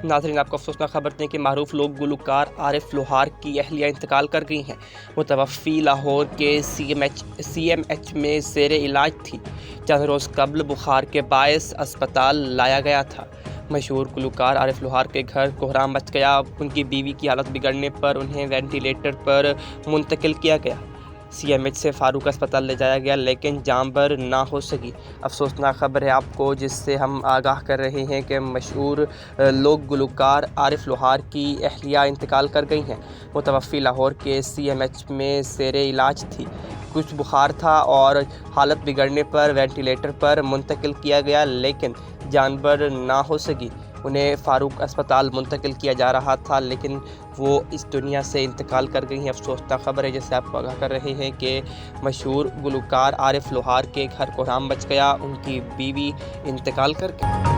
ناظرین، آپ کو افسوسناک خبر دیں کہ معروف لوک گلوکار عارف لوہار کی اہلیہ انتقال کر گئی ہیں۔ متوفی لاہور کے سی ایم ایچ میں زیر علاج تھی۔ چند روز قبل بخار کے باعث اسپتال لایا گیا تھا۔ مشہور گلوکار عارف لوہار کے گھر کوہرام مچ گیا۔ ان کی بیوی کی حالت بگڑنے پر انہیں وینٹی لیٹر پر منتقل کیا گیا۔ سی ایم ایچ سے فاروق اسپتال لے جایا گیا لیکن جاں بر نہ ہو سکی۔ افسوسناک خبر ہے آپ کو جس سے ہم آگاہ کر رہے ہیں کہ مشہور لوک گلوکار عارف لوہار کی اہلیہ انتقال کر گئی ہیں۔ متوفی لاہور کے سی ایم ایچ میں زیر علاج تھی۔ کچھ بخار تھا اور حالت بگڑنے پر وینٹی لیٹر پر منتقل کیا گیا لیکن جان بر نہ ہو سکی۔ انہیں فاروق اسپتال منتقل کیا جا رہا تھا لیکن وہ اس دنیا سے انتقال کر گئی ہیں۔ افسوسناک خبر ہے جس سے آپ کو آگاہ کر رہے ہیں کہ مشہور گلوکار عارف لوہار کے گھر کوہرام مچ گیا۔ ان کی بیوی انتقال کر گئی۔